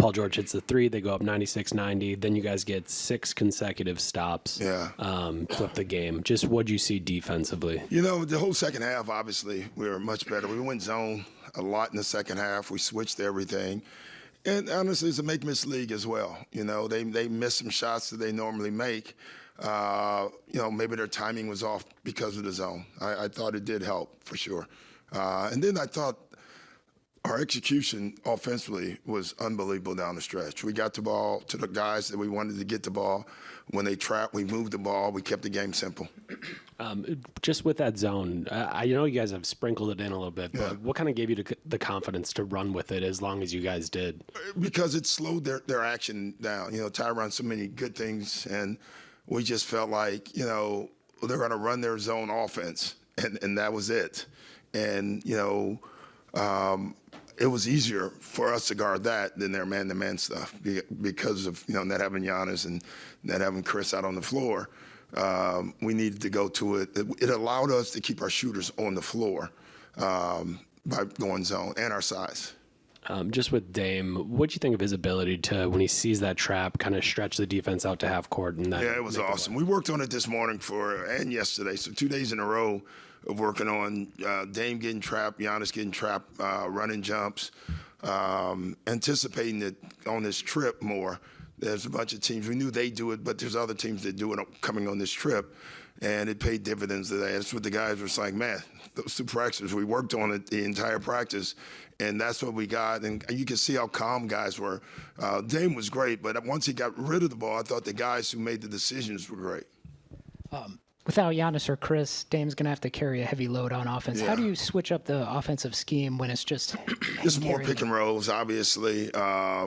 Paul George hits the three, they go up 96-90. Then you guys get 6 consecutive stops. Yeah. Flip the game. Just what'd you see defensively? The whole second half, obviously, we were much better. We went zone a lot in the second half. We switched everything. And honestly, it's a make-miss league as well. They miss some shots that they normally make. Maybe their timing was off because of the zone. I thought it did help for sure. And then I thought our execution offensively was unbelievable down the stretch. We got the ball to the guys that we wanted to get the ball. When they trapped, we moved the ball. We kept the game simple. Just with that zone, I know you guys have sprinkled it in a little bit, but Yeah. what kind of gave you the confidence to run with it as long as you guys did? Because it slowed their action down. Ty runs so many good things, and we just felt like, they're going to run their zone offense, and that was it. And, it was easier for us to guard that than their man-to-man stuff because of, not having Giannis and not having Chris out on the floor. We needed to go to it. It allowed us to keep our shooters on the floor by going zone and our size. Just with Dame, what do you think of his ability to, when he sees that trap, kind of stretch the defense out to half court? And it was awesome. We worked on it this morning and yesterday, so 2 days in a row of working on Dame getting trapped, Giannis getting trapped, running jumps, anticipating it on this trip more. There's a bunch of teams. We knew they do it, but there's other teams that do it coming on this trip, and it paid dividends today. That's what the guys were like, man, those 2 practices, we worked on it the entire practice, and that's what we got. And you can see how calm guys were. Dame was great, but once he got rid of the ball, I thought the guys who made the decisions were great. Without Giannis or Chris, Dame's going to have to carry a heavy load on offense. Yeah. How do you switch up the offensive scheme when it's just Just more pick and rolls, obviously,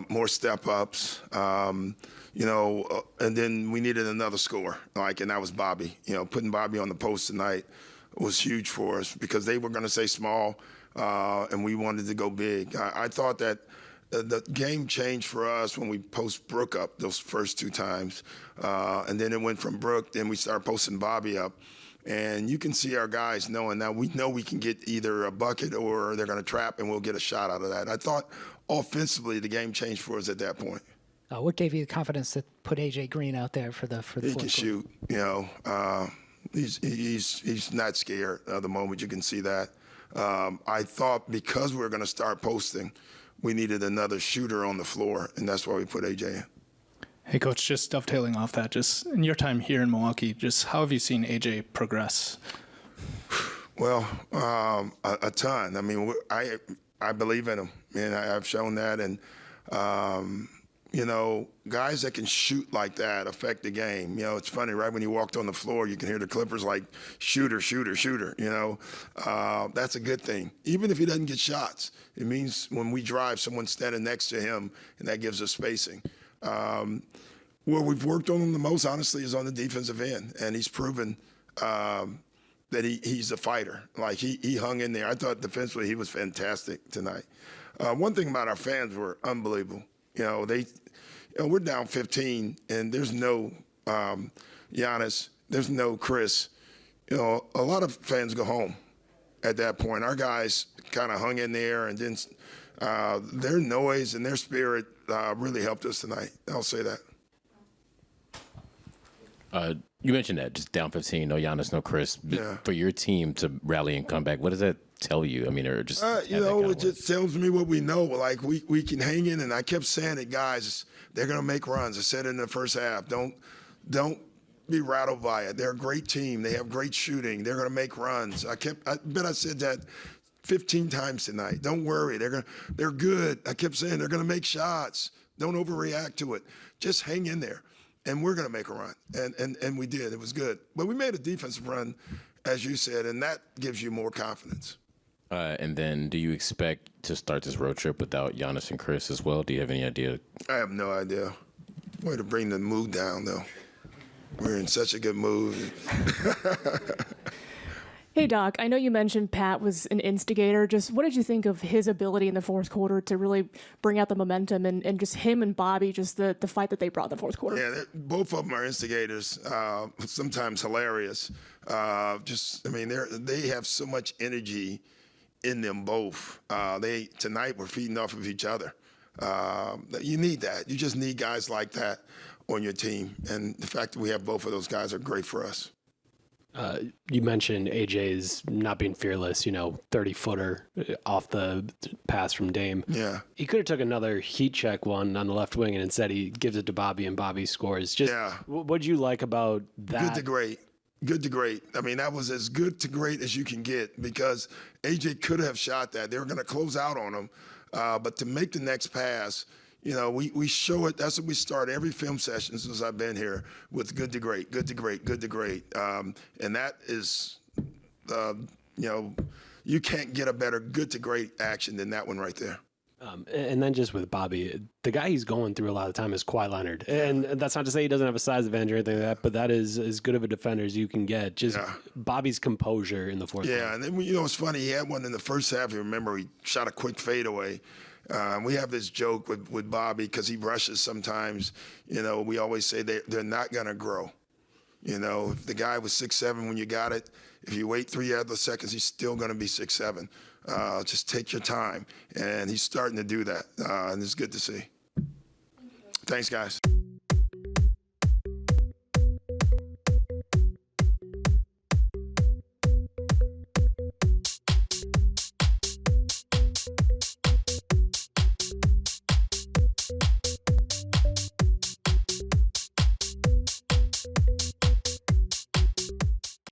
more step-ups, and then we needed another scorer, and that was Bobby. Putting Bobby on the post tonight was huge for us because they were going to stay small, and we wanted to go big. I thought that the game changed for us when we post Brooke up those first 2 times. And then it went from Brooke, then we started posting Bobby up. And you can see our guys knowing that we know we can get either a bucket or they're going to trap and we'll get a shot out of that. I thought offensively the game changed for us at that point. what gave you the confidence to put AJ Green out there for the He fourth can shoot, he's not scared at the moment. You can see that. I thought because we were going to start posting, we needed another shooter on the floor, and that's why we put AJ in. Hey, Coach, just dovetailing off that, just in your time here in Milwaukee, just how have you seen AJ progress? Well, a ton. I mean, I believe in him, and I've shown that. And, guys that can shoot like that affect the game. It's funny, right? When he walked on the floor, you can hear the Clippers like, shooter, shooter, shooter, That's a good thing. Even if he doesn't get shots, it means when we drive, someone's standing next to him, and that gives us spacing. Where we've worked on him the most, honestly, is on the defensive end, and he's proven that he's a fighter. Like, he hung in there. I thought defensively he was fantastic tonight. One thing about our fans were unbelievable. We're down 15, and there's no Giannis, there's no Chris. A lot of fans go home at that point. Our guys kind of hung in there, and then their noise and their spirit really helped us tonight. I'll say that. You mentioned that, just down 15, no Giannis, no Chris. Yeah. For your team to rally and come back, what does that tell you? I mean, or just it just tells me what we know. Like, we can hang in, and I kept saying it, guys, they're going to make runs. I said it in the first half. Don't be rattled by it. They're a great team. They have great shooting. They're going to make runs. I bet I said that 15 times tonight. Don't worry. They're good. I kept saying they're going to make shots. Don't overreact to it. Just hang in there. And we're going to make a run. And we did. It was good. But we made a defensive run, as you said, and that gives you more confidence. And then do you expect to start this road trip without Giannis and Chris as well? Do you have any idea? I have no idea. Way to bring the mood down, though. We're in such a good mood. Hey, Doc, I know you mentioned Pat was an instigator. Just what did you think of his ability in the fourth quarter to really bring out the momentum and just him and Bobby, just the fight that they brought in the fourth quarter? Yeah, both of them are instigators, sometimes hilarious. They have so much energy in them both. Tonight we're feeding off of each other. You need that. You just need guys like that on your team. And the fact that we have both of those guys are great for us. You mentioned AJ's not being fearless, 30-footer off the pass from Dame. Yeah. He could have took another heat check one on the left wing, and instead he gives it to Bobby, and Bobby scores. Just what'd you like about that? Good to great. Good to great. I mean, that was as good to great as you can get because AJ could have shot that. They were going to close out on him. But to make the next pass, we show it. That's what we start every film session since I've been here with good to great, good to great, good to great. And that is, you can't get a better good to great action than that one right there. And then just with Bobby, the guy he's going through a lot of the time is Kawhi Leonard. And that's not to say he doesn't have a size advantage or anything like that, but that is as good of a defender as you can get. Just Bobby's composure in the fourth quarter. Yeah, and then, it's funny. He had one in the first half. You remember he shot a quick fadeaway. We have this joke with Bobby because he rushes sometimes. We always say they're not going to grow. If the guy was 6'7" when you got it, if you wait 3 other seconds, he's still going to be 6'7". Just take your time. And he's starting to do that. And it's good to see. Thanks, guys.